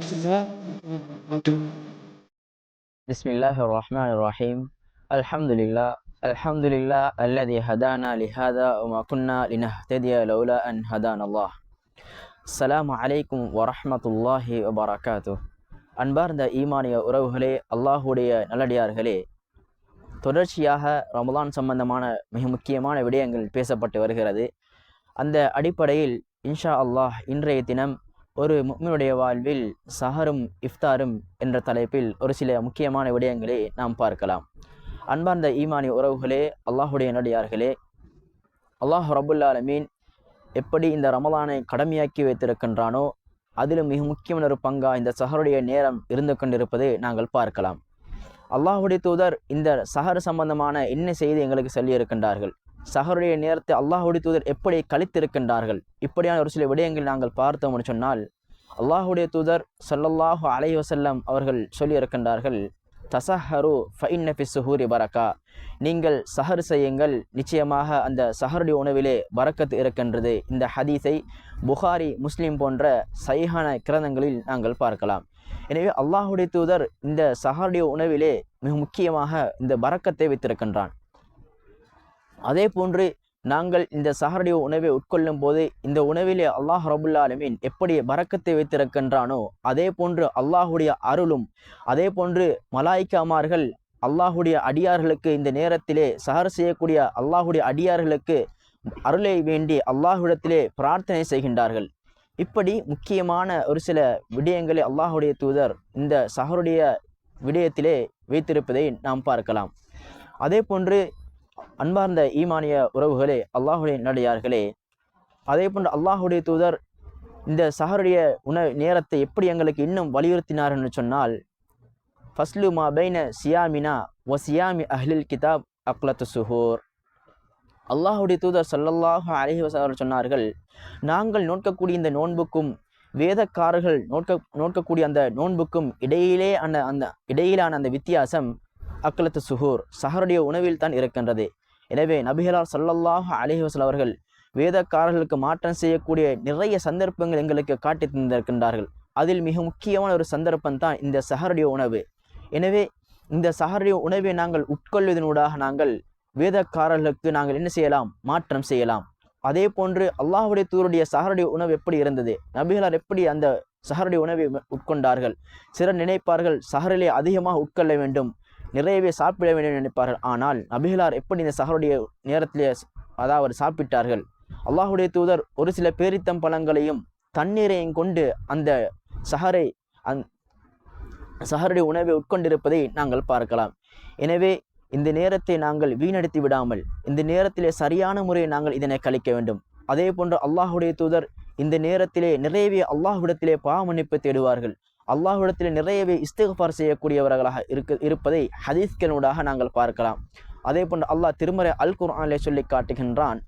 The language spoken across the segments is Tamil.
بسم الله الرحمن الرحيم الحمد لله الذي هدانا لهذا وما كنا لنهتدي لولا أن هدانا الله السلام عليكم ورحمة الله وبركاته அன்பார்ந்த ஈமானிய உறவுகளே, அல்லாஹுடைய நல்லடியார்களே, தொடர்ச்சியாக ரமலான் சம்பந்தமான மிக முக்கியமான விடயங்கள் பேசப்பட்டு வருகிறது. அந்த அடிப்படையில் இன்ஷா அல்லாஹ் இன்றைய தினம் ஒரு முஃமினுடைய வாழ்வில் சஹரும் இஃப்தாரும் என்ற தலைப்பில் ஒரு சில முக்கியமான விடயங்களை நாம் பார்க்கலாம். அன்பார்ந்த ஈமானிய உறவுகளே, அல்லாஹுடைய நல்லடியார்களே, அல்லாஹ் ரப்புல் ஆலமீன் எப்படி இந்த ரமலானை கடமையாக்கி வைத்திருக்கின்றானோ அதிலும் மிக முக்கியமான ஒரு பங்கா இந்த சஹருடைய நேரம் இருந்து கொண்டிருப்பதை நாங்கள் பார்க்கலாம். அல்லாஹுடைய தூதர் இந்த சஹர் சம்பந்தமான என்ன செய்தி எங்களுக்கு சொல்லியிருக்கின்றார்கள், சஹருடைய நேரத்தை அல்லாஹுடைய தூதர் எப்படி கழித்திருக்கின்றார்கள், இப்படியான ஒரு சில விடயங்கள் நாங்கள் பார்த்தோம்னு சொன்னால், அல்லாஹுடைய தூதர் ஸல்லல்லாஹு அலைஹி வஸல்லம் அவர்கள் சொல்லியிருக்கின்றார்கள், தஸஹரு ஃபஇன்ன ஃபி ஸுஹூரி பரக்கா, நீங்கள் சஹர் செய்யுங்கள், நிச்சயமாக அந்த சஹருடைய உணவிலே பரக்கத் இருக்கின்றது. இந்த ஹதீஸை புகாரி, முஸ்லிம் போன்ற சஹீஹான கிரந்தங்களில் நாங்கள் பார்க்கலாம். எனவே அல்லாஹுடைய தூதர் இந்த சஹருடைய உணவிலே மிக முக்கியமாக இந்த பரக்கத்தை வைத்திருக்கின்றான். அதே போன்று நாங்கள் இந்த சஹருடைய உணவை உட்கொள்ளும் போது இந்த உணவிலே அல்லாஹ் ரப்புல் ஆலமீன் எப்படி பரக்கத்தை வைத்திருக்கின்றானோ அதே போன்று அல்லாஹுடைய அருளும், அதே போன்று மலாய்க்காமார்கள் அல்லாஹுடைய அடியார்களுக்கு இந்த நேரத்திலே சஹர் செய்யக்கூடிய அல்லாஹுடைய அடியார்களுக்கு அருளை வேண்டி அல்லாஹ்விடத்திலே பிரார்த்தனை செய்கின்றார்கள். இப்படி முக்கியமான ஒரு சில விடயங்களை அல்லாஹுடைய தூதர் இந்த சஹருடைய விடயத்திலே வைத்திருப்பதை நாம் பார்க்கலாம். அதே போன்று அன்பார்ந்த ஈமானிய உறவுகளே, அல்லாஹுடைய நல்லடியார்களே, அதே போன்று அல்லாஹுடைய தூதர் இந்த சஹருடைய நேரத்தை எப்படி எங்களுக்கு இன்னும் வலியுறுத்தினார்னு சொன்னால், ஃபஸ்லு மா பைன சியாமினா வ சியாமி அஹ்லில் கிதாப் அக்லத்து சுஹூர். அல்லாஹுடைய தூதர் ஸல்லல்லாஹு அலைஹி வஸல்லம் சொன்னார்கள், நாங்கள் நோக்கக்கூடிய இந்த நோன்புக்கும் வேதக்காரர்கள் நோக்கக்கூடிய அந்த நோன்புக்கும் இடையிலான அந்த வித்தியாசம் அக்லத்து சுஹூர், சஹருடைய உணவில் தான் இருக்கின்றது. எனவே நபிகளார் ஸல்லல்லாஹு அலைஹி வஸல்லம் அவர்கள் வேதக்காரர்களுக்கு மாற்றம் செய்யக்கூடிய நிறைய சந்தர்ப்பங்கள் எங்களுக்கு காட்டி தந்திருக்கின்றார்கள். அதில் மிக முக்கியமான ஒரு சந்தர்ப்பம் தான் இந்த சஹருடைய உணவு. எனவே இந்த சஹருடைய உணவை நாங்கள் உட்கொள்வதனூடாக நாங்கள் வேதக்காரர்களுக்கு நாங்கள் என்ன செய்யலாம், மாற்றம் செய்யலாம். அதே போன்று அல்லாஹுடைய தூதருடைய சஹருடைய உணவு எப்படி இருந்தது, நபிகளார் எப்படி அந்த சஹருடைய உணவை உட்கொண்டார்கள். சிலர் நினைப்பார்கள் சஹரிலே அதிகமாக உட்கொள்ள வேண்டும், நிறையவே சாப்பிட வேண்டும் நினைப்பார்கள். ஆனால் நபிகளார் எப்படி இந்த சஹருடைய நேரத்திலே அதாவது சாப்பிட்டார்கள். அல்லாஹுடைய தூதர் ஒரு சில பேரித்தம் பழங்களையும் தண்ணீரையும் கொண்டு அந்த சஹருடைய உணவை உட்கொண்டிருப்பதை நாங்கள் பார்க்கலாம். எனவே இந்த நேரத்தை நாங்கள் வீணடித்து விடாமல் இந்த நேரத்திலே சரியான முறையை நாங்கள் இதனை கழிக்க வேண்டும். அதே போன்று அல்லாஹுடைய தூதர் இந்த நேரத்திலே நிறையவே அல்லாஹ்விடத்திலே பாவ மன்னிப்பு தேடுவார்கள். அல்லாஹ்விடத்திலே நிறையவே இஸ்திக்ஃபார் செய்யக்கூடியவர்களாக இருப்பதை ஹதீஸ்களூடாக நாங்கள் பார்க்கலாம். அதே போன்று அல்லாஹ் திருமறை அல் குர்ஆனிலே சொல்லி காட்டுகின்றான்.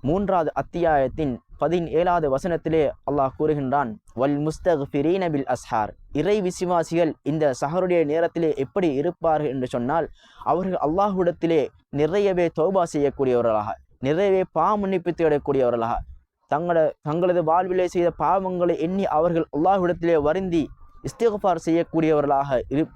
3வது அத்தியாயத்தின் 17வது வசனத்திலே அல்லாஹ் கூறுகின்றான், வல் முஸ்தக்ஃபிரீன பில் அஸ்ஹார். இறை விசுவாசிகள் இந்த சஹருடைய நேரத்திலே எப்படி இருப்பார்கள் என்று சொன்னால், அவர்கள் அல்லாஹ்விடத்திலே நிறையவே தௌபா செய்யக்கூடியவர்களாக, நிறையவே பாவ மன்னிப்பு தேடக்கூடியவர்களாக, தங்களது வாழ்விலே செய்த பாவங்களை எண்ணி அவர்கள் அல்லாஹ்விடத்திலே வருந்தி இஸ்திக்ஃபார் செய்யக்கூடியவர்களாக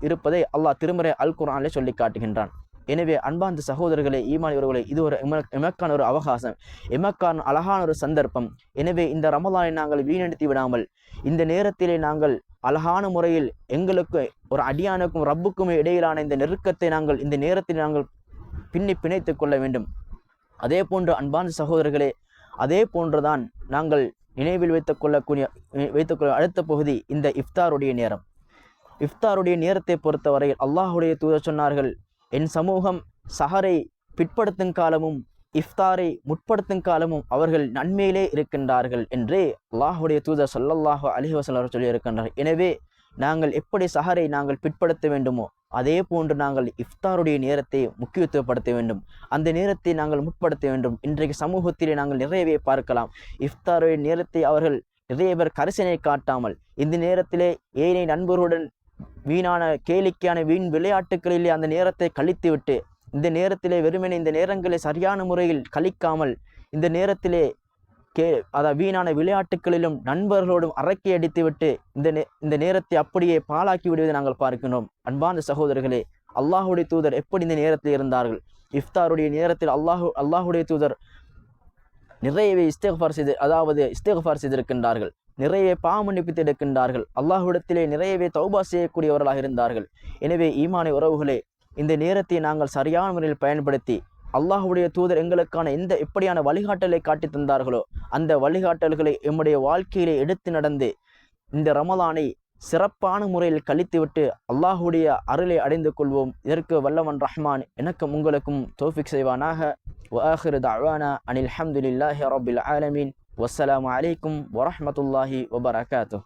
இருப்பதை அல்லாஹ் திருமறை அல் குர்ஆனிலே சொல்லி காட்டுகின்றான். எனவே அன்பார்ந்த சகோதரர்களே, ஈமானியவர்களே, இது ஒரு எமக்கான ஒரு அவகாசம், எமக்கான அழகான ஒரு சந்தர்ப்பம். எனவே இந்த ரமலானை நாங்கள் வீணடித்து விடாமல் இந்த நேரத்திலே நாங்கள் அழகான முறையில் எங்களுக்கு ஒரு அடியானுக்கும் ரப்புக்கும் இடையிலான இந்த நெருக்கத்தை நாங்கள் இந்த நேரத்தில் நாங்கள் பிணைத்து கொள்ள வேண்டும். அதே போன்று அன்பார்ந்த சகோதரர்களே, அதே போன்றுதான் நாங்கள் நினைவில் வைத்துக்கொள்ள அடுத்த பகுதி இந்த இஃப்தாருடைய நேரம். இஃப்தாருடைய நேரத்தை பொறுத்தவரையில் அல்லாஹுடைய தூதர் சொன்னார்கள், என் சமூகம் சஹரை பிற்படுத்தும் காலமும் இஃப்தாரை முற்படுத்தும் காலமும் அவர்கள் நன்மையிலே இருக்கின்றார்கள் என்று அல்லாஹுடைய தூதர் ஸல்லல்லாஹு அலைஹி வஸல்லம் சொல்லியிருக்கின்றார். எனவே நாங்கள் எப்படி சஹரை நாங்கள் பிற்படுத்த வேண்டுமோ அதே போன்று நாங்கள் இஃப்தாருடைய நேரத்தை முக்கியத்துவப்படுத்த வேண்டும், அந்த நேரத்தை நாங்கள் முற்படுத்த வேண்டும். இன்றைக்கு சமூகத்திலே நாங்கள் நிறையவே பார்க்கலாம், இஃப்தாருடைய நேரத்தை அவர்கள் நிறைய பேர் கரிசனை காட்டாமல் இந்த நேரத்திலே ஏழை நண்பர்களுடன் வீணான கேளிக்கையான வீண் விளையாட்டுகளிலே அந்த நேரத்தை கழித்துவிட்டு இந்த நேரத்திலே வெறுமனே இந்த நேரங்களை சரியான முறையில் கழிக்காமல் இந்த நேரத்திலே அதாவது வீணான விளையாட்டுகளிலும் நண்பர்களோடும் அரக்கை அடித்துவிட்டு இந்த நேரத்தை அப்படியே பாழாக்கி விடுவதை நாங்கள் பார்க்கிறோம். அன்பான சகோதரர்களே, அல்லாஹுடைய தூதர் எப்படி இந்த நேரத்தில் இருந்தார்கள்? இஃப்தாருடைய நேரத்தில் அல்லாஹுடைய தூதர் நிறையவே இஸ்திக்ஃபார் செய்திருக்கின்றார்கள், நிறைய பாவமன்னிப்பு எடுக்கின்றார்கள், அல்லாஹ்விடத்திலே நிறையவே தௌபா செய்யக்கூடியவர்களாக இருந்தார்கள். எனவே ஈமானை உறவுகளே, இந்த நேரத்தை நாங்கள் சரியான முறையில் பயன்படுத்தி அல்லாஹ்வுடைய தூதர் எங்களுக்கான எப்படியான வழிகாட்டலை காட்டி தந்தார்களோ அந்த வழிகாட்டல்களை எம்முடைய வாழ்க்கையிலே எடுத்து நடந்து இந்த ரமலானை சிறப்பான முறையில் கழித்துவிட்டு அல்லாஹ்வுடைய அருளை அடைந்து கொள்வோம். இதற்கு வல்லவன் ரஹ்மான் எனக்கும் உங்களுக்கும் தௌஃபீக் செய்வானாக. وآخر دعوانا أن الحمد لله رب العالمين والسلام عليكم ورحمة الله وبركاته.